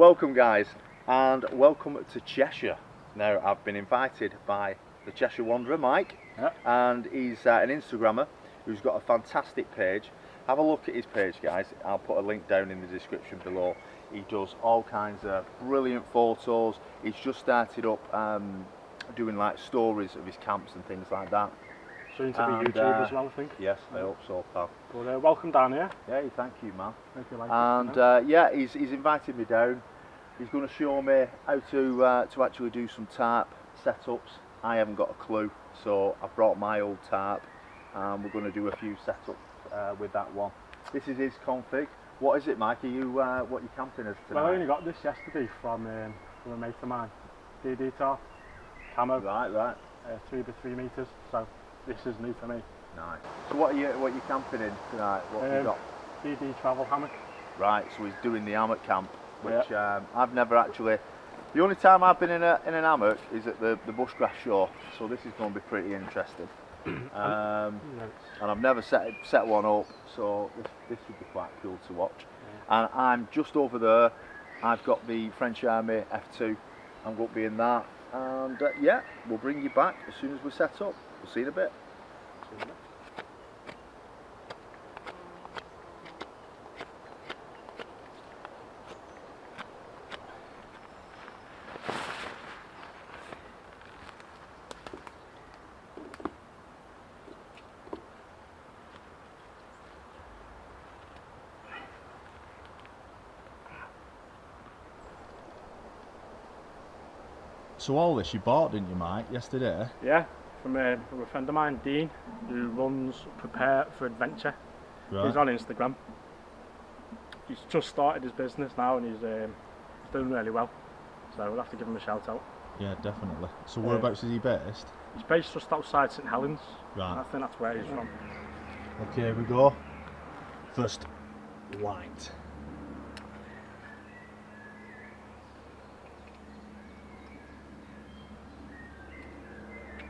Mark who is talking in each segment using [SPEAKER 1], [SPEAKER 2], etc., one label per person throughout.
[SPEAKER 1] Welcome guys, and welcome to Cheshire. Now I've been invited by the Cheshire Wanderer, Mike, and he's an Instagrammer who's got a fantastic page. Have a look at his page guys, I'll put a link down in the description below. He does all kinds of brilliant photos. He's just started up doing like stories of his camps and things like that.
[SPEAKER 2] Soon to be YouTube as well, I think.
[SPEAKER 1] Yes, I hope so, pal.
[SPEAKER 2] But welcome down here.
[SPEAKER 1] Yeah, thank you, man.
[SPEAKER 2] Hope you like
[SPEAKER 1] and
[SPEAKER 2] it,
[SPEAKER 1] yeah, he's invited me down. He's going to show me how to actually do some tarp setups. I haven't got a clue, so I've brought my old tarp, and we're going to do a few setups with that one. This is his config. What is it, Mike? Are you what are you camping as tonight?
[SPEAKER 2] Well, I only got this yesterday from a mate of mine. DD Tarp, camo.
[SPEAKER 1] Right.
[SPEAKER 2] 3 by 3 meters. So this is new for me.
[SPEAKER 1] Nice. So what are you camping in tonight? What have you got?
[SPEAKER 2] DD travel hammock.
[SPEAKER 1] Right. So he's doing the hammock camp, which I've never actually. The only time I've been in an hammock is at the bushcraft show. So this is going to be pretty interesting. And I've never set one up, so this would be quite cool to watch. And I'm just over there. I've got the French Army F2. I'm going to be in that, and yeah, we'll bring you back as soon as we're set up. We'll see you in a bit.
[SPEAKER 3] So all this you bought, didn't you, Mike, yesterday?
[SPEAKER 2] Yeah, from a friend of mine, Dean, who runs Prepare for Adventure.
[SPEAKER 3] Right.
[SPEAKER 2] He's on Instagram. He's just started his business now, and he's doing really well. So we'll have to give him a shout out.
[SPEAKER 3] Yeah, definitely. So whereabouts is he based?
[SPEAKER 2] He's based just outside St Helens.
[SPEAKER 3] Right.
[SPEAKER 2] I think that's where he's from.
[SPEAKER 3] Okay, here we go. First light.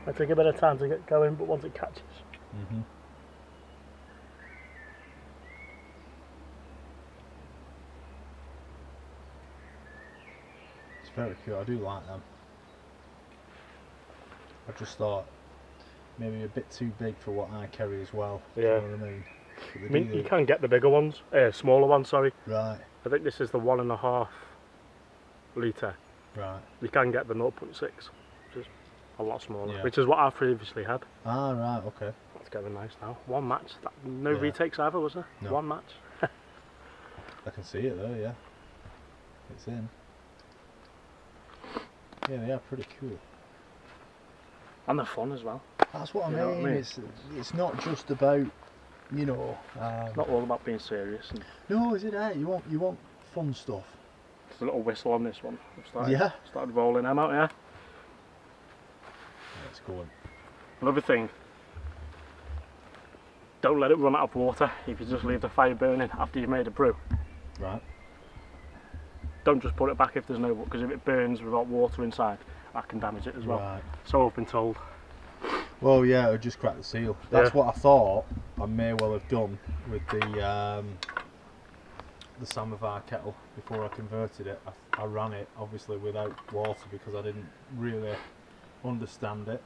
[SPEAKER 2] Might take a bit of time to get going, but once it catches.
[SPEAKER 3] It's very cool. I do like them. I just thought maybe a bit too big for what I carry as well.
[SPEAKER 2] Yeah.
[SPEAKER 3] You know what I mean?
[SPEAKER 2] I mean, you can get the bigger ones, smaller ones, sorry.
[SPEAKER 3] Right.
[SPEAKER 2] I think this is the 1.5 litre.
[SPEAKER 3] Right.
[SPEAKER 2] You can get the 0.6, which is a lot smaller,
[SPEAKER 3] Yeah.
[SPEAKER 2] which is what I previously had.
[SPEAKER 3] Ah, right, okay.
[SPEAKER 2] That's getting nice now. One match, no retakes either, was there?
[SPEAKER 3] No.
[SPEAKER 2] One match.
[SPEAKER 3] I can see it there, yeah. It's in. Yeah, they are pretty cool.
[SPEAKER 2] And they're fun as well.
[SPEAKER 3] That's what I
[SPEAKER 2] You
[SPEAKER 3] mean.
[SPEAKER 2] know what I mean?
[SPEAKER 3] It's not just about, you know.
[SPEAKER 2] It's not all about being serious. And
[SPEAKER 3] No, is it? You want fun stuff.
[SPEAKER 2] there's a little whistle on this one. I've
[SPEAKER 3] Yeah.
[SPEAKER 2] started rolling them out, yeah.
[SPEAKER 3] Let's go on.
[SPEAKER 2] Another thing, don't let it run out of water if you just leave the fire burning after you've made a brew.
[SPEAKER 3] Right.
[SPEAKER 2] Don't just put it back if there's no, because if it burns without water inside, that can damage it as well.
[SPEAKER 3] Right.
[SPEAKER 2] So I've been told.
[SPEAKER 3] Well, yeah, it'll just crack the seal. That's what I thought I may well have done with the samovar kettle before I converted it. I ran it obviously without water because I didn't really understand it.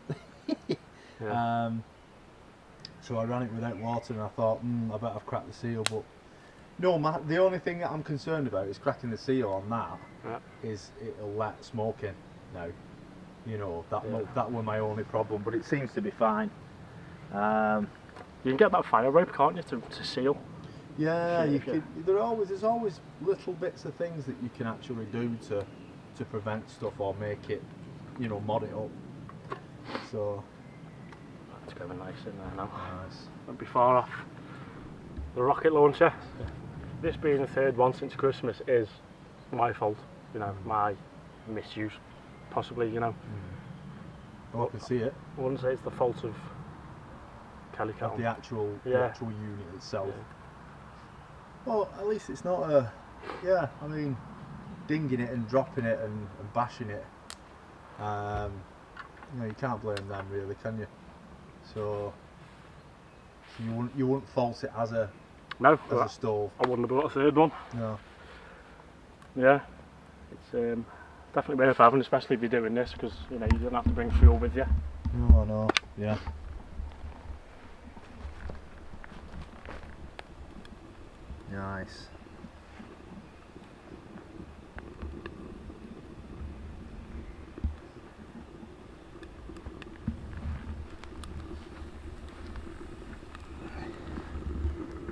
[SPEAKER 3] So I ran it without water, and I thought, I bet I've cracked the seal. But no, the only thing that I'm concerned about is cracking the seal on that.
[SPEAKER 2] Yeah.
[SPEAKER 3] Is it'll let smoke in now. You know, that were my only problem, but it seems to be fine.
[SPEAKER 2] You can get that fire rope, can't you, to seal?
[SPEAKER 3] Yeah, you could. There's always little bits of things that you can actually do to prevent stuff or make it, you know, mod it up. So
[SPEAKER 2] It's going nice in there now.
[SPEAKER 3] nice.
[SPEAKER 2] Won't be far off. The rocket launcher. This being the third one since Christmas is my fault. You know, my misuse, possibly. You know.
[SPEAKER 3] Oh, I can see it.
[SPEAKER 2] I wouldn't say it's the fault of Kelly
[SPEAKER 3] Of
[SPEAKER 2] Kettle.
[SPEAKER 3] the actual unit itself.
[SPEAKER 2] Yeah.
[SPEAKER 3] Well, at least it's not a. Yeah, I mean, dinging it and dropping it and bashing it. You know, you can't blame them really, can you? So you wouldn't fault it as a
[SPEAKER 2] No,
[SPEAKER 3] as a stove.
[SPEAKER 2] I wouldn't have bought a third one.
[SPEAKER 3] No.
[SPEAKER 2] Yeah. It's definitely worth having, especially if you're doing this, because you know you don't have to bring fuel with you.
[SPEAKER 3] No, yeah.
[SPEAKER 1] Nice.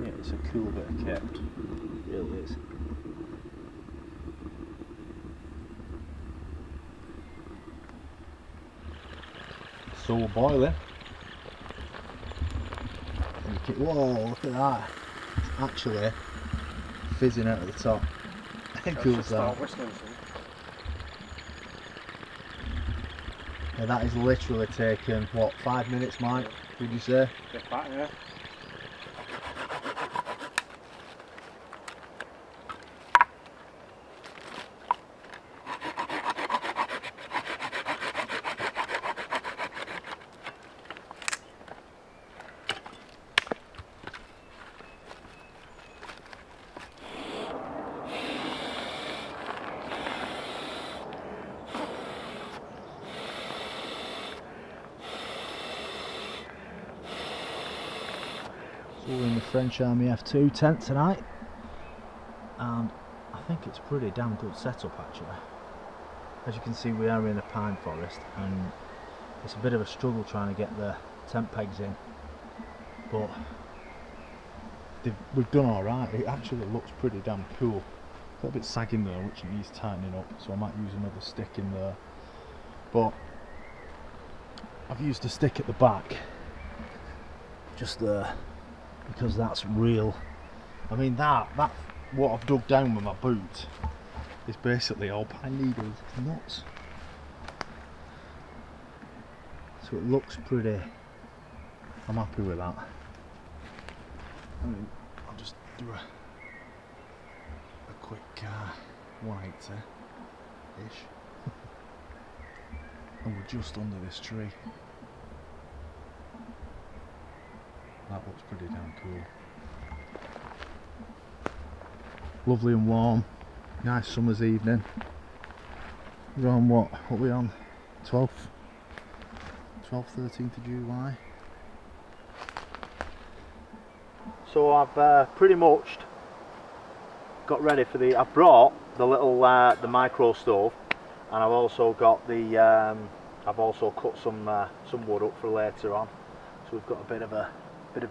[SPEAKER 3] Yeah, it's a cool bit of kit. It really is. So we're boiling. Whoa, look at that. It's actually fizzing out at the top. How cool is that? Yeah, that is literally taken, what, 5 minutes, Mike? Would you say?
[SPEAKER 2] Yeah.
[SPEAKER 3] So we're in the French Army F2 tent tonight, and I think it's pretty damn good setup actually. As you can see, we are in a pine forest and it's a bit of a struggle trying to get the tent pegs in, but we've done alright. It actually looks pretty damn cool. A little bit sagging there, which needs tightening up, so I might use another stick in there, but I've used a stick at the back just there because that's real. I mean that what I've dug down with my boot is basically all pine needles. It's nuts. So it looks pretty. I'm happy with that. I mean, I'll just do a quick 180-ish. And we're just under this tree. That looks pretty damn cool. Lovely and warm. Nice summer's evening. We're on what are we on? 13th of July. So I've pretty much got ready for the. I've brought the little the micro stove, and I've also got the. I've also cut some wood up for later on. So we've got a bit of a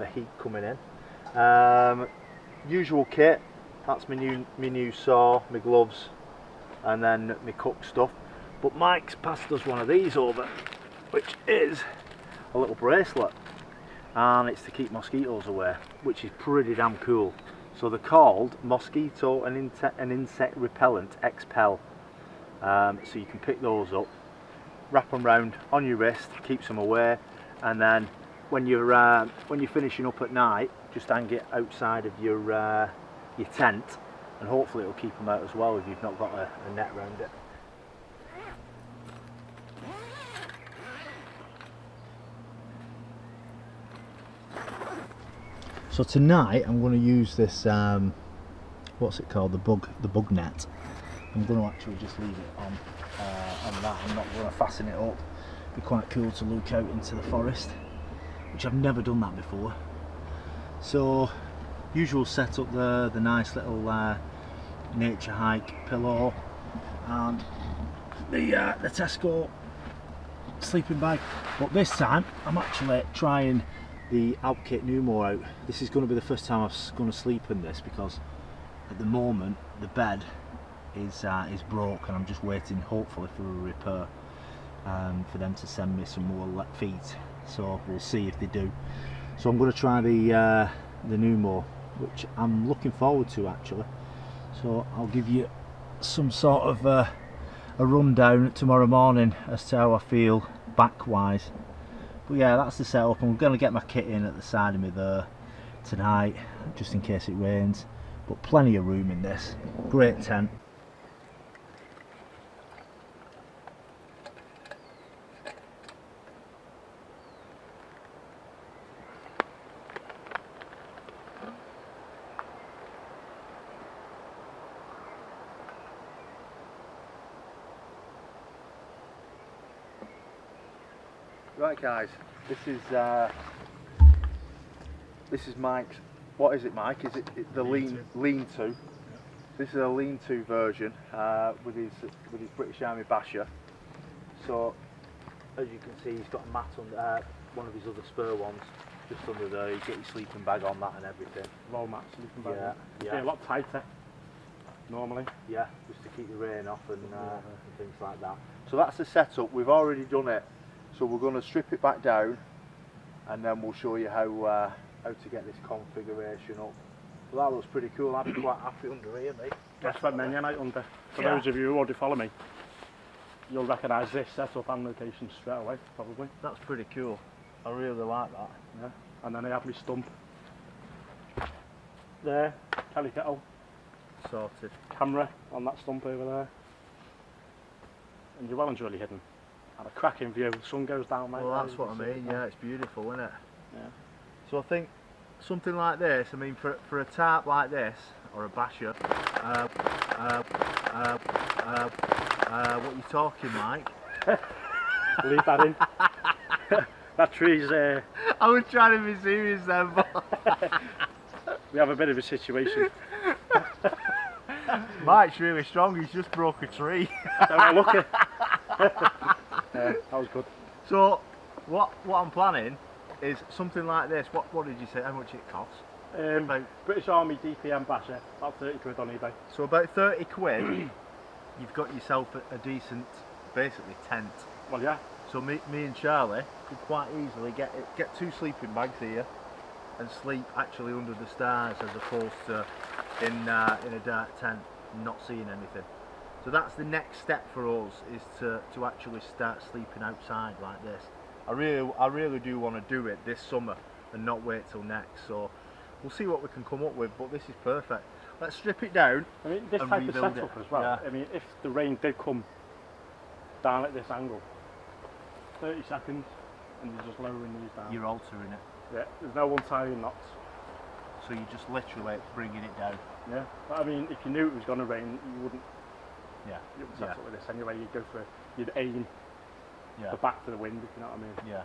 [SPEAKER 3] heat coming in. Usual kit. That's my new saw, my gloves, and then my cook stuff. But Mike's passed us one of these over, which is a little bracelet, and it's to keep mosquitoes away, which is pretty damn cool. So they're called Mosquito and Insect Repellent Expel. So you can pick those up, wrap them round on your wrist, keeps them away, and then when you're finishing up at night, just hang it outside of your tent, and hopefully it'll keep them out as well if you've not got a net around it. So tonight I'm going to use this what's it called, the bug net. I'm going to actually just leave it on that. I'm not going to fasten it up. It'd be quite cool to look out into the forest, which I've never done that before. So usual setup there, the nice little nature hike pillow, and the Tesco sleeping bag. But this time I'm actually trying the Alpkit Numo out. This is going to be the first time I'm going to sleep in this, because at the moment the bed is broke, and I'm just waiting hopefully for a repair, for them to send me some more feet. So we'll see if they do. So I'm going to try the Numo, which I'm looking forward to actually. So I'll give you some sort of a rundown tomorrow morning as to how I feel back wise. But yeah, that's the setup. I'm going to get my kit in at the side of me there tonight, just in case it rains. But plenty of room in this. Great tent.
[SPEAKER 1] Right guys, this is Mike's. What is it, Mike? Is it the lean-to?
[SPEAKER 2] Yeah.
[SPEAKER 1] This is a lean-to version with his British Army basher. So as you can see, he's got a mat under one of his other spur ones just under there. You get your sleeping bag on that and everything.
[SPEAKER 2] Roll mat, sleeping bag.
[SPEAKER 1] Yeah,
[SPEAKER 2] It's
[SPEAKER 1] yeah.
[SPEAKER 2] a lot tighter normally.
[SPEAKER 1] Yeah, just to keep the rain off and things like that. So that's the setup. We've already done it. So we're going to strip it back down, and then we'll show you how to get this configuration up. Well, that looks pretty cool. I'd be quite happy under here, mate.
[SPEAKER 2] That's what menu night under. For
[SPEAKER 1] Yeah.
[SPEAKER 2] those of you who already follow me, you'll recognise this setup and location straight away, probably.
[SPEAKER 1] That's pretty cool. I really like that.
[SPEAKER 2] Yeah. And then I have my stump. There, telly kettle,
[SPEAKER 1] Sorted.
[SPEAKER 2] camera on that stump over there. And your well and truly hidden. Had a cracking view, the sun goes down, mate.
[SPEAKER 1] Well,
[SPEAKER 2] there,
[SPEAKER 1] that's
[SPEAKER 2] you
[SPEAKER 1] what I
[SPEAKER 2] can see it
[SPEAKER 1] mean.
[SPEAKER 2] now.
[SPEAKER 1] Yeah, it's beautiful, isn't it?
[SPEAKER 2] Yeah.
[SPEAKER 1] So I think something like this. I mean, for a tarp like this or a basher. What are you talking, Mike?
[SPEAKER 2] Leave that in. That tree's,
[SPEAKER 1] I was trying to be serious then, but
[SPEAKER 2] we have a bit of a situation.
[SPEAKER 1] Mike's really strong. He's just broke a tree.
[SPEAKER 2] Don't look it. Yeah, that was good.
[SPEAKER 1] So what I'm planning is something like this. What did you say? How much it costs? About,
[SPEAKER 2] British Army DPM basher, about 30 quid on eBay.
[SPEAKER 1] so about 30 quid. You've got yourself a decent, basically tent.
[SPEAKER 2] Well, yeah.
[SPEAKER 1] So me and Charlie could quite easily get 2 sleeping bags here and sleep actually under the stars as opposed to in a dark tent and not seeing anything. So that's the next step for us, is to actually start sleeping outside like this. I really do want to do it this summer and not wait till next. So we'll see what we can come up with, but this is perfect. Let's strip it down.
[SPEAKER 2] I mean, this
[SPEAKER 1] and
[SPEAKER 2] type of
[SPEAKER 1] rebuild
[SPEAKER 2] setup
[SPEAKER 1] it.
[SPEAKER 2] as well.
[SPEAKER 1] Yeah.
[SPEAKER 2] I mean, if the rain did come down at this angle, 30 seconds, and you're just lowering these down.
[SPEAKER 1] You're altering it.
[SPEAKER 2] Yeah, there's no untying knots.
[SPEAKER 1] So you're just literally bringing it down.
[SPEAKER 2] Yeah, but I mean, if you knew it was going to rain, you wouldn't
[SPEAKER 1] Yeah.
[SPEAKER 2] set up with this anyway. You'd go for, you'd aim
[SPEAKER 1] Yeah.
[SPEAKER 2] the back to the wind, if you know what I mean.
[SPEAKER 1] Yeah.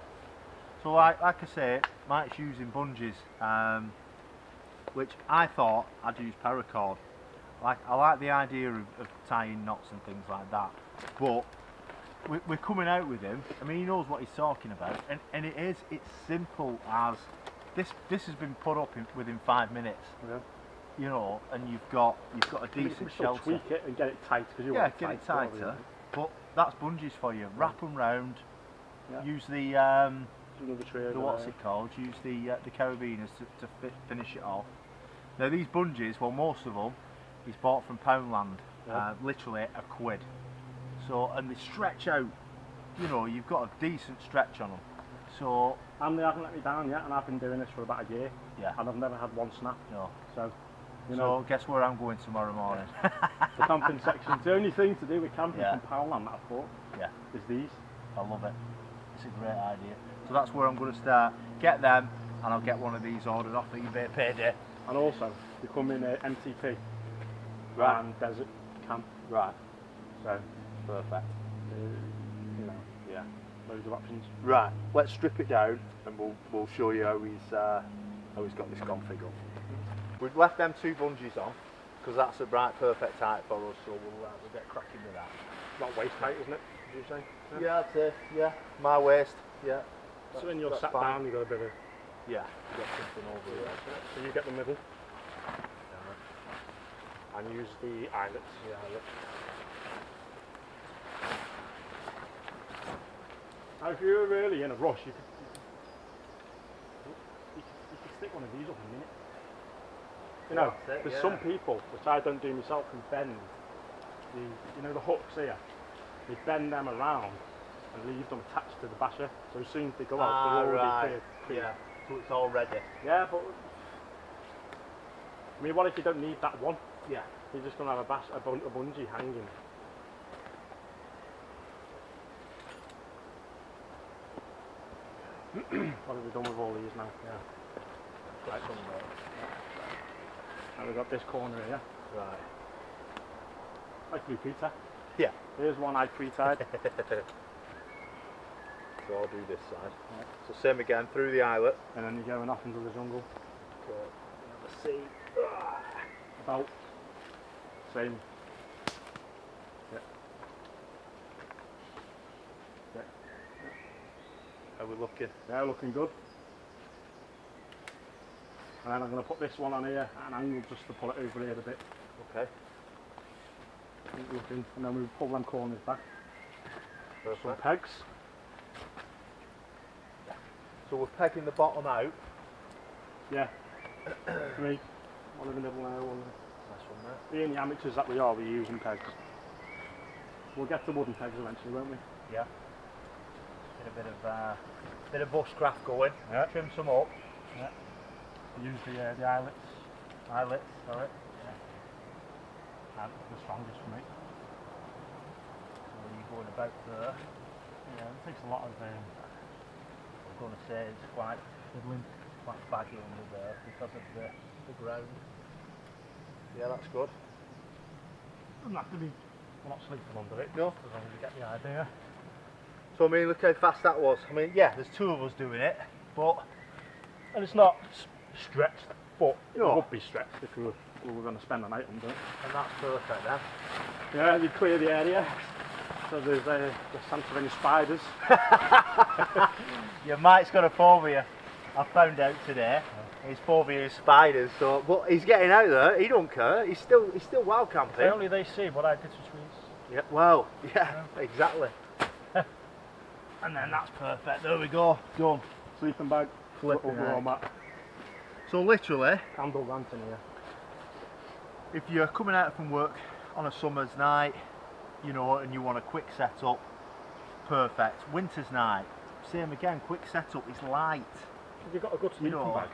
[SPEAKER 1] So like I say, Mike's using bungees, which I thought I'd use paracord. I like the idea of tying knots and things like that, but we're coming out with him. I mean, he knows what he's talking about, and it's simple as this has been put up within 5 minutes.
[SPEAKER 2] Yeah.
[SPEAKER 1] You know, and you've got a decent
[SPEAKER 2] You still
[SPEAKER 1] shelter.
[SPEAKER 2] tweak it and get it tight because you
[SPEAKER 1] Yeah,
[SPEAKER 2] want it
[SPEAKER 1] get it
[SPEAKER 2] tight, whatever
[SPEAKER 1] tighter.
[SPEAKER 2] you
[SPEAKER 1] But that's bungees for you. Wrap them round.
[SPEAKER 2] Yeah.
[SPEAKER 1] Use the
[SPEAKER 2] want. Another tree over
[SPEAKER 1] what's
[SPEAKER 2] there.
[SPEAKER 1] it called? Use the carabiners to finish it off. Now these bungees, well, most of them, he's bought from Poundland,
[SPEAKER 2] Yeah.
[SPEAKER 1] literally £1. So, and they stretch out. You know, you've got a decent stretch on them. So
[SPEAKER 2] And they haven't let me down yet, and I've been doing this for about a year,
[SPEAKER 1] yeah,
[SPEAKER 2] and I've never had one snap.
[SPEAKER 1] no.
[SPEAKER 2] So, you
[SPEAKER 1] So
[SPEAKER 2] know,
[SPEAKER 1] guess where I'm going tomorrow morning?
[SPEAKER 2] the camping section's the only thing to do with camping
[SPEAKER 1] Yeah.
[SPEAKER 2] from Poundland that I've bought
[SPEAKER 1] Yeah,
[SPEAKER 2] is these.
[SPEAKER 1] I love it. It's a great idea. So that's where I'm going to start. Get them, and I'll get one of these ordered off eBay payday.
[SPEAKER 2] And also, they come in MTP
[SPEAKER 1] Right.
[SPEAKER 2] and desert camp.
[SPEAKER 1] Right.
[SPEAKER 2] So,
[SPEAKER 1] Perfect.
[SPEAKER 2] you know,
[SPEAKER 1] Yeah.
[SPEAKER 2] loads of options.
[SPEAKER 1] Right. Let's strip it down, and we'll show you how he's got this config up. We've left them 2 bungees on because that's a perfect height for us. So we'll get cracking with that.
[SPEAKER 2] Not waist height, isn't it? Did you say?
[SPEAKER 1] Yeah, I'd say. Yeah. My waist. Yeah.
[SPEAKER 2] So when you're
[SPEAKER 1] That's
[SPEAKER 2] sat
[SPEAKER 1] fine.
[SPEAKER 2] down, you've got a bit of.
[SPEAKER 1] Yeah. Get something over here.
[SPEAKER 2] So you get the middle. And use the eyelets.
[SPEAKER 1] Yeah. Look.
[SPEAKER 2] Now, if you're really in a rush, you could stick one of these up in a minute. You know,
[SPEAKER 1] That's it,
[SPEAKER 2] there's
[SPEAKER 1] yeah.
[SPEAKER 2] some people, which I don't do myself, who bend the hooks here. They bend them around and leave them attached to the basher. So as soon as they go out, they're already
[SPEAKER 1] Right.
[SPEAKER 2] cleared.
[SPEAKER 1] Yeah. So it's all ready.
[SPEAKER 2] Yeah, but I mean, what if you don't need that one?
[SPEAKER 1] Yeah.
[SPEAKER 2] You're just going to have a bungee hanging. What have we done with all these now? Yeah.
[SPEAKER 1] Got some there.
[SPEAKER 2] And we've got this corner here.
[SPEAKER 1] Right.
[SPEAKER 2] Like we pre-tied.
[SPEAKER 1] Yeah.
[SPEAKER 2] Here's one I pre-tied.
[SPEAKER 1] so I'll do this side. Yeah. So same again, through the eyelet.
[SPEAKER 2] And then you're going off into the jungle.
[SPEAKER 1] So, let's see.
[SPEAKER 2] About same. Yeah. Yeah.
[SPEAKER 1] How are we looking?
[SPEAKER 2] Yeah, looking good. And then I'm going to put this one on here at an angle just to pull it over here a bit.
[SPEAKER 1] Okay.
[SPEAKER 2] Looking, and then we pull them corners back.
[SPEAKER 1] Perfect.
[SPEAKER 2] Some pegs.
[SPEAKER 1] So we're pegging the bottom out.
[SPEAKER 2] Yeah. 3. One in the middle now, one.
[SPEAKER 1] Nice one there.
[SPEAKER 2] Being the amateurs that we are, we're using pegs. We'll get to wooden pegs eventually, won't we?
[SPEAKER 1] Yeah. Get a bit of bushcraft going.
[SPEAKER 2] Yeah.
[SPEAKER 1] Trim some up.
[SPEAKER 2] Yeah. Use the eyelets.
[SPEAKER 1] Eyelets, sorry.
[SPEAKER 2] Yeah. And the strongest for me.
[SPEAKER 1] So when you're going about there,
[SPEAKER 2] Yeah, it takes a lot of.
[SPEAKER 1] I'm going to say it's quite fiddling, quite baggy under there because of the ground. Yeah, that's good.
[SPEAKER 2] Doesn't have to be. We're not sleeping under it.
[SPEAKER 1] No.
[SPEAKER 2] As long as you get the idea.
[SPEAKER 1] So I mean, look how fast that was. I mean, yeah, there's 2 of us doing it, but
[SPEAKER 2] And it's not stretched, but it
[SPEAKER 1] No.
[SPEAKER 2] would be stretched if we were going to spend the night under it.
[SPEAKER 1] and that's perfect then.
[SPEAKER 2] Yeah, you clear the area. So there's the sense of any spiders.
[SPEAKER 1] Your mate's got a phobia. I found out today. His phobia is spiders. So, but he's getting out there. He don't care. He's still wild camping.
[SPEAKER 2] Only they see what I did to trees.
[SPEAKER 1] Yeah. Well. Yeah. Exactly. And then that's perfect. There we go. Done.
[SPEAKER 2] Sleeping bag,
[SPEAKER 1] Flipping
[SPEAKER 2] overall
[SPEAKER 1] heck.
[SPEAKER 2] mat,
[SPEAKER 1] So literally,
[SPEAKER 2] candle lantern here.
[SPEAKER 1] if you're coming out from work on a summer's night, you know, and you want a quick setup, perfect. Winter's night, same again. Quick setup. It's light.
[SPEAKER 2] Have you got a good sleeping
[SPEAKER 1] know,
[SPEAKER 2] bag?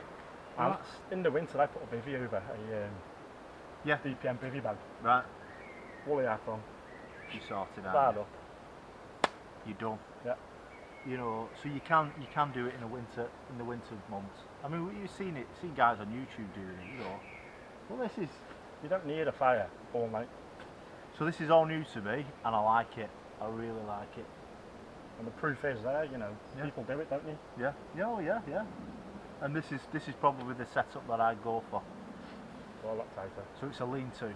[SPEAKER 1] well,
[SPEAKER 2] And
[SPEAKER 1] that's-
[SPEAKER 2] in the winter I put a bivvy over,
[SPEAKER 1] Yeah.
[SPEAKER 2] DPM bivvy bag.
[SPEAKER 1] Right.
[SPEAKER 2] Woolly hat on,
[SPEAKER 1] You sorted out.
[SPEAKER 2] fired up.
[SPEAKER 1] You're done.
[SPEAKER 2] Yeah.
[SPEAKER 1] You know, so you can do it in the winter months. I mean, you've seen guys on YouTube doing it, you know. Well, this is
[SPEAKER 2] You don't need a fire all night.
[SPEAKER 1] so this is all new to me, and I like it. I really like it.
[SPEAKER 2] And the proof is there, you know.
[SPEAKER 1] Yeah.
[SPEAKER 2] People do it, don't they?
[SPEAKER 1] Yeah. Yeah. Oh, yeah. Yeah. And this is probably the setup that I'd go for.
[SPEAKER 2] Well, a lot tighter.
[SPEAKER 1] So it's a lean-to.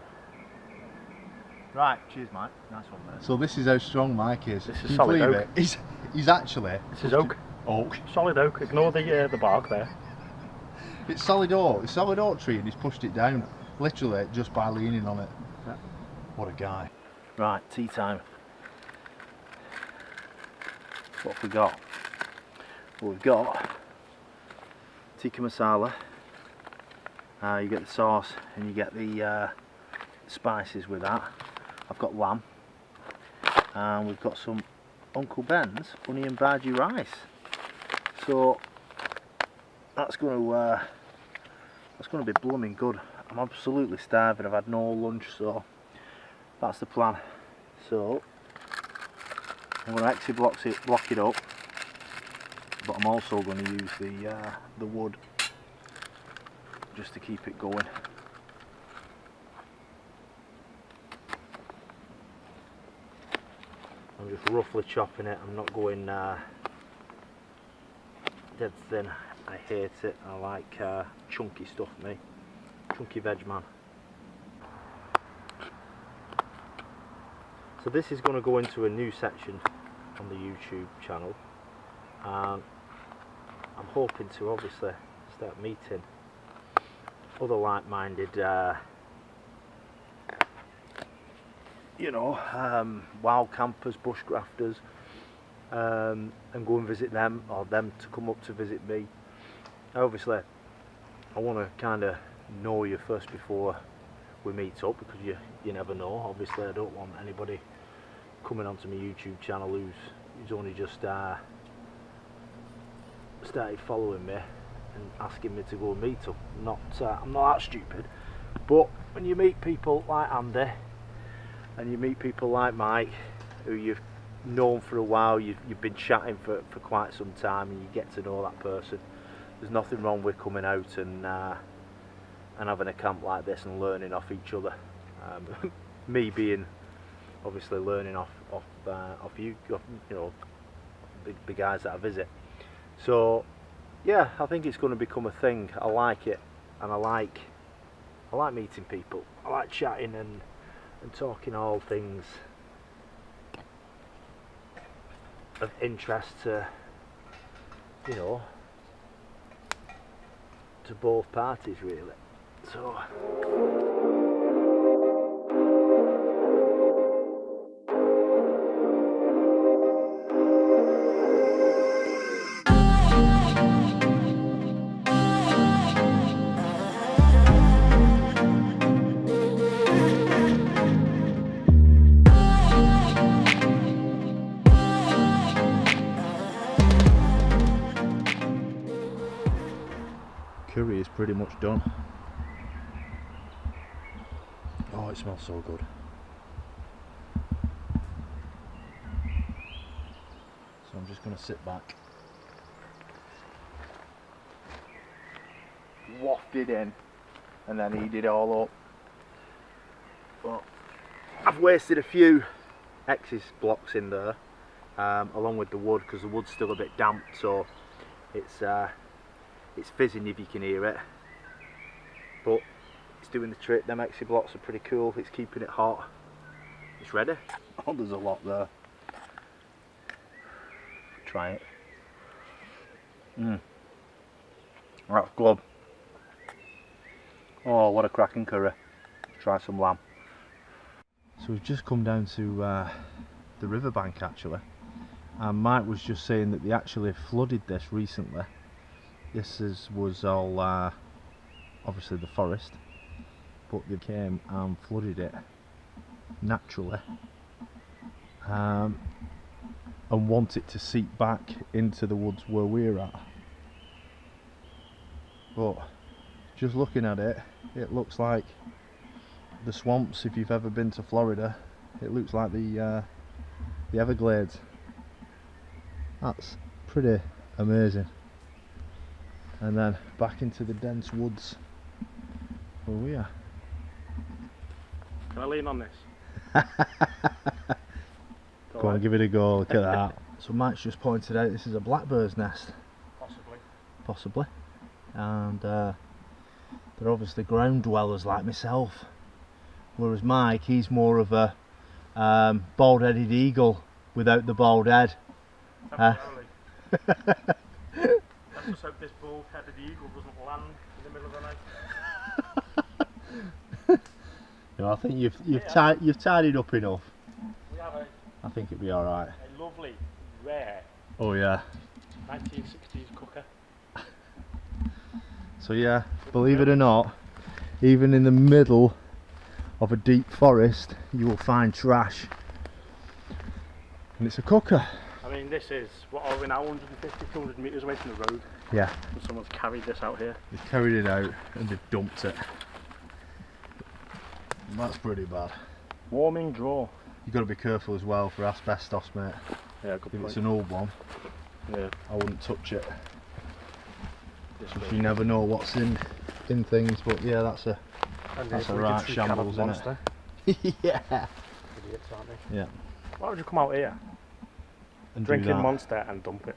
[SPEAKER 1] Right. Cheers, Mike. Nice one, mate.
[SPEAKER 3] So this is how strong Mike is.
[SPEAKER 2] This is
[SPEAKER 3] Can you
[SPEAKER 2] solid
[SPEAKER 3] believe
[SPEAKER 2] oak.
[SPEAKER 3] it? He's actually
[SPEAKER 2] This is oak.
[SPEAKER 3] oak.
[SPEAKER 2] Solid oak. Ignore the bark there.
[SPEAKER 3] It's solid oak. It's solid oak tree, and he's pushed it down literally just by leaning on it.
[SPEAKER 2] Yeah.
[SPEAKER 3] What a guy.
[SPEAKER 1] Right. Tea time. What have we got? Well, we've got tikka masala. You get the sauce and you get the spices with that. I've got lamb, and we've got some Uncle Ben's onion bhaji rice. So that's going to be blooming good. I'm absolutely starving. I've had no lunch, so that's the plan. So I'm going to actually block it up, but I'm also going to use the wood just to keep it going. I'm just roughly chopping it. I'm not going dead thin. I hate it. I like chunky stuff, me. Chunky veg man. So this is going to go into a new section on the YouTube channel, and I'm hoping to obviously start meeting other like-minded wild campers, bushcrafters, and go and visit them, or them to come up to visit me. Obviously I want to kind of know you first before we meet up, because you never know. Obviously I don't want anybody coming onto my YouTube channel who's only just started following me and asking me to go and meet up. I'm not that stupid, but when you meet people like Andy and you meet people like Mike, who you've known for a while, you've been chatting for quite some time, and you get to know that person, there's nothing wrong with coming out and having a camp like this and learning off each other. Me being obviously learning off you, you know,
[SPEAKER 3] the guys that I visit. So yeah, I think it's going to become a thing. I like it, and I like meeting people. I like chatting and talking all things of interest to, you know, to both parties really. So curry is pretty much done. Oh, it smells so good. So I'm just going to sit back.
[SPEAKER 1] Wafted in, and then heated it all up.
[SPEAKER 3] But I've wasted a few X's blocks in there, along with the wood, because the wood's still a bit damp, so it's fizzing if you can hear it. But it's doing the trick. Them X blocks are pretty cool. It's keeping it hot. It's ready.
[SPEAKER 1] Oh, there's a lot there. Try it. That's good. Oh, what a cracking curry. Try some lamb.
[SPEAKER 3] So we've just come down to the riverbank actually, and Mike was just saying that they actually flooded this recently. This was all obviously the forest, but they came and flooded it naturally, and want it to seep back into the woods where we're at. But just looking at it, it looks like the swamps. If you've ever been to Florida, it looks like the Everglades. That's pretty amazing. And then back into the dense woods where we are.
[SPEAKER 2] Can I lean on this?
[SPEAKER 3] Go on, give it a go. Look at that. So Mike's just pointed out this is a blackbird's nest. Possibly. And they're obviously ground dwellers like myself. Whereas Mike, he's more of a bald-headed eagle without the bald head.
[SPEAKER 2] Let's just hope this bald-headed eagle doesn't land in the middle of the night.
[SPEAKER 3] No, I think you've tied it up enough.
[SPEAKER 2] We have
[SPEAKER 3] I think it'll be all right.
[SPEAKER 2] a lovely, rare
[SPEAKER 3] Oh yeah.
[SPEAKER 2] 1960s cooker.
[SPEAKER 3] So yeah, believe it or not, even in the middle of a deep forest, you will find trash, and it's a cooker.
[SPEAKER 2] I mean, this is, what are we now, 150, 200 metres away from the road?
[SPEAKER 3] Yeah.
[SPEAKER 2] And someone's carried this out here.
[SPEAKER 3] They've carried it out and they've dumped it. And that's pretty bad.
[SPEAKER 2] Warming drawer.
[SPEAKER 3] You've got to be careful as well for asbestos, mate.
[SPEAKER 2] Yeah, good
[SPEAKER 3] If
[SPEAKER 2] point.
[SPEAKER 3] it's an old one,
[SPEAKER 2] Yeah.
[SPEAKER 3] I wouldn't touch it. You never know what's in things, but yeah, that's a right shambles, isn't it? Yeah.
[SPEAKER 2] Idiots, aren't they?
[SPEAKER 3] Yeah.
[SPEAKER 2] Why would you come out here,
[SPEAKER 3] And
[SPEAKER 2] drinking Monster and dump it?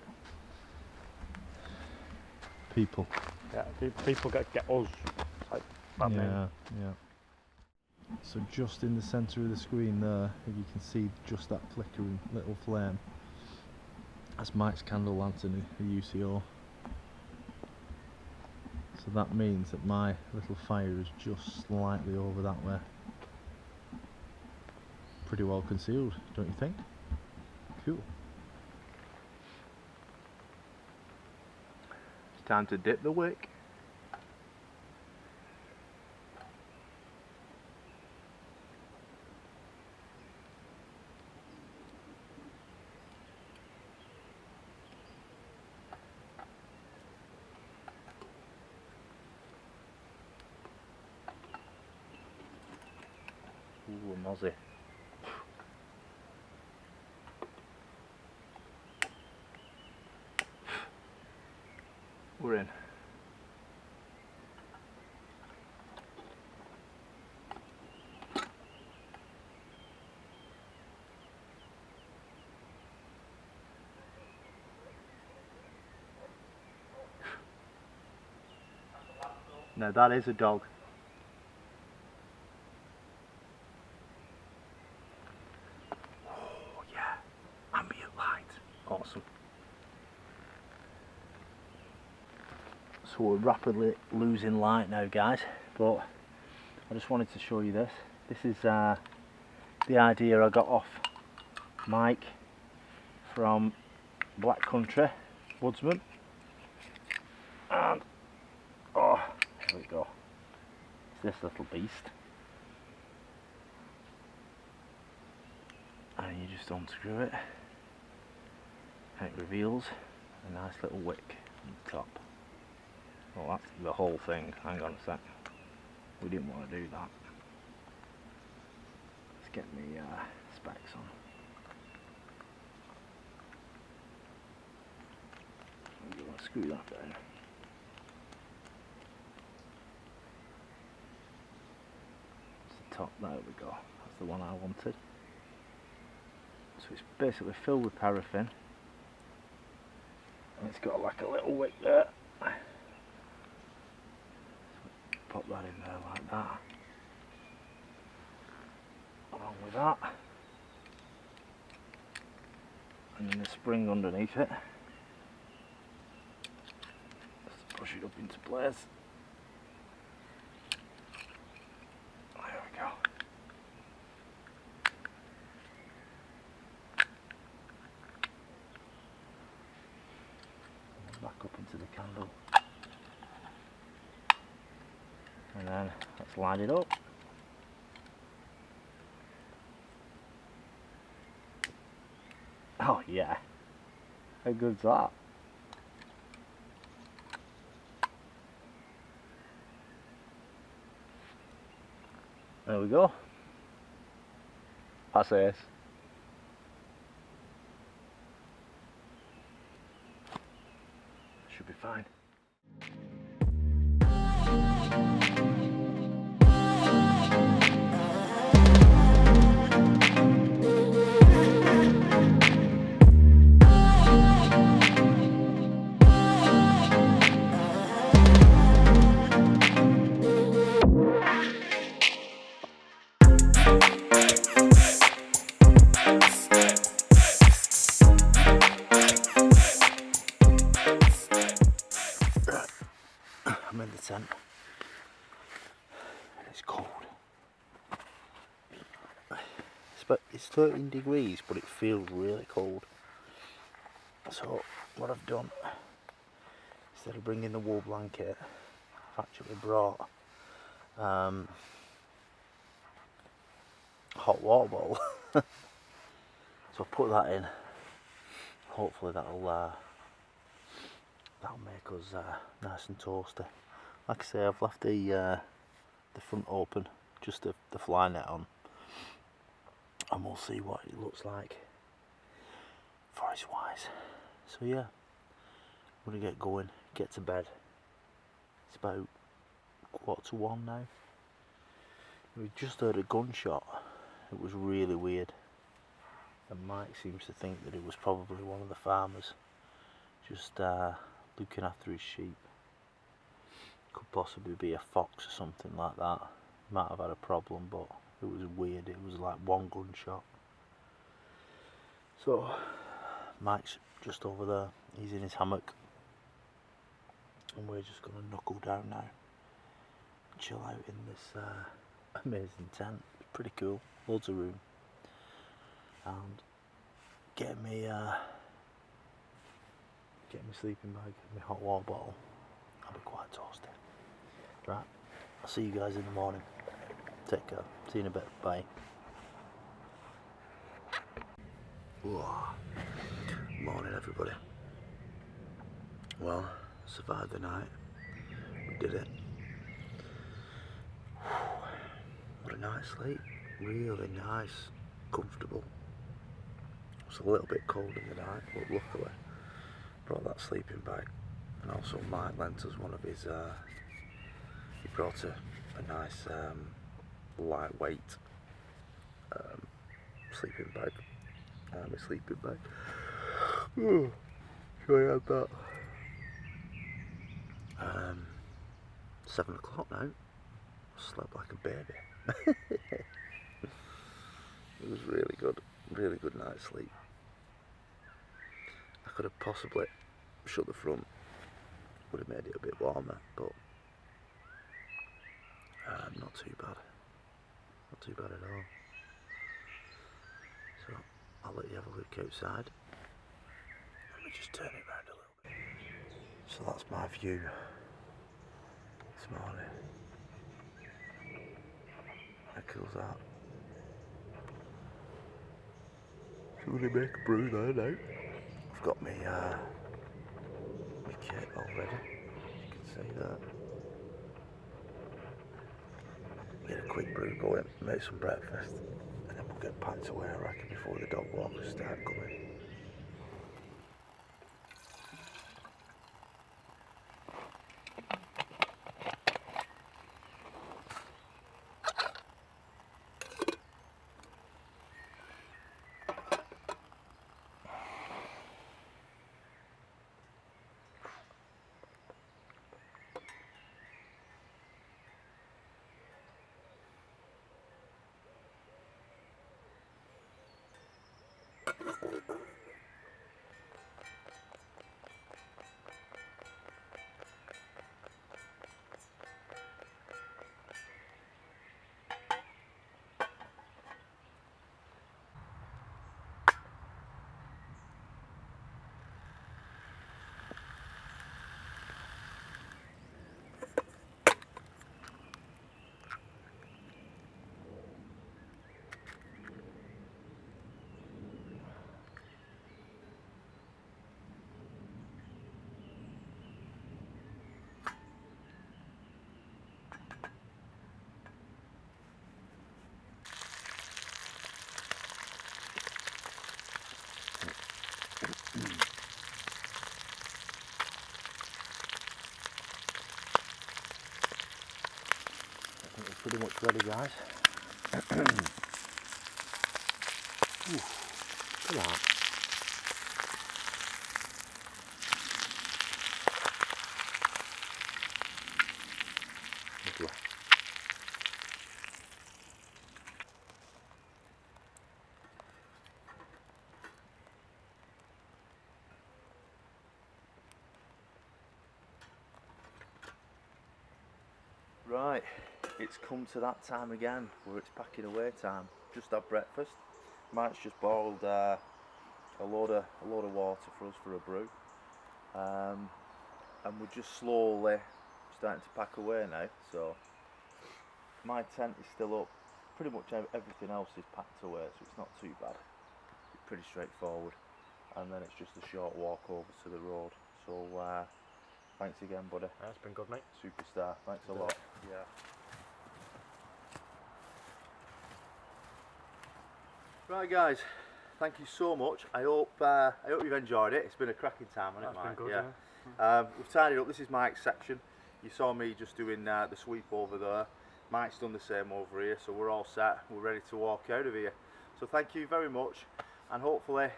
[SPEAKER 3] People.
[SPEAKER 2] Yeah, people get us. Like, bad name.
[SPEAKER 3] Yeah. So just in the centre of the screen there, if you can see just that flickering little flame, that's Mike's candle lantern, a UCO. So that means that my little fire is just slightly over that way. Pretty well concealed, don't you think? Cool.
[SPEAKER 1] It's time to dip the wick.
[SPEAKER 3] Ooh, a mozzie.
[SPEAKER 1] We're in.
[SPEAKER 3] No, that is a dog. Oh yeah, ambient light, awesome. So we're rapidly losing light now, guys, but I just wanted to show you this. This is the idea I got off Mike from Black Country Woodsman, and oh, here we go. It's this little beast, and you just unscrew it, and it reveals a nice little wick on the top. Well, that's the whole thing. Hang on a sec. We didn't want to do that. Let's get me specs on. I'm going to screw that down. That's the top. There we go. That's the one I wanted. So it's basically filled with paraffin, and it's got like a little wick there. Pop that in there like that, along with that, and then the spring underneath it. Let's push it up into place. There we go. And back up into the candle. And then let's line it up. Oh yeah, how good's that? There we go. That's it. Should be fine. I'm in the tent. It's cold. It's 13 degrees, but it feels really cold. So what I've done, instead of bringing the wool blanket, I've actually brought hot water bottle. So I'll put that in. Hopefully that'll make us nice and toasty. Like I say, I've left the front open, just the fly net on, and we'll see what it looks like forest wise. So yeah, I'm gonna get going, get to bed. It's about 1:15 now. We just heard a gunshot. It was really weird, and Mike seems to think that it was probably one of the farmers just looking after his sheep. Could possibly be a fox or something like that. Might have had a problem, but it was weird. It was like one gunshot. So Mike's just over there. He's in his hammock, and we're just gonna knuckle down now, chill out in this amazing tent. It's pretty cool. Loads of room, and get me sleeping bag, my hot water bottle. I'll be quite toasty. Right, I'll see you guys in the morning. Take care. See you in a bit. Bye. Whoa. Morning, everybody. Well, survived the night. We did it. What a night's sleep. Really nice, comfortable. It was a little bit cold in the night, but luckily brought that sleeping bag. And also Mike lent us one of his, he brought a nice lightweight sleeping bag. My sleeping bag. So I had that.
[SPEAKER 1] 7 o'clock now. I slept like a baby. It was really good night's sleep. I could have possibly shut the front, would have made it a bit warmer, but not too bad. Not too bad at all. So I'll let you have a look outside. Let me just turn it round a little bit. So that's my view this morning. How cool's that? So we make a brew there now. I've got my kit all ready. You can see that. Get a quick brew going, make some breakfast, and then we'll get packed away, I reckon, before the dog walkers start coming. I think we're pretty much ready, guys. Ooh, look at that. Lovely. Right, it's come to that time again where it's packing away time. Just had breakfast. Mike's just boiled a load of water for us for a brew, and we're just slowly starting to pack away now. So my tent is still up. Pretty much everything else is packed away, so it's not too bad. It's pretty straightforward, and then it's just a short walk over to the road. So thanks again, buddy.
[SPEAKER 2] Yeah, it's been good, mate.
[SPEAKER 1] Superstar. Thanks a lot. Yeah. Right, guys. Thank you so much. I hope you've enjoyed it. It's been a cracking time, hasn't it, Mike?
[SPEAKER 2] It's been good,
[SPEAKER 1] yeah. We've tidied up. This is Mike's section. You saw me just doing the sweep over there. Mike's done the same over here, so we're all set. We're ready to walk out of here. So thank you very much, and hopefully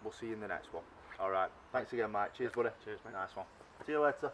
[SPEAKER 1] we'll see you in the next one. All right. Thanks again, Mike. Cheers, buddy.
[SPEAKER 2] Cheers, mate.
[SPEAKER 1] Nice one. See you later.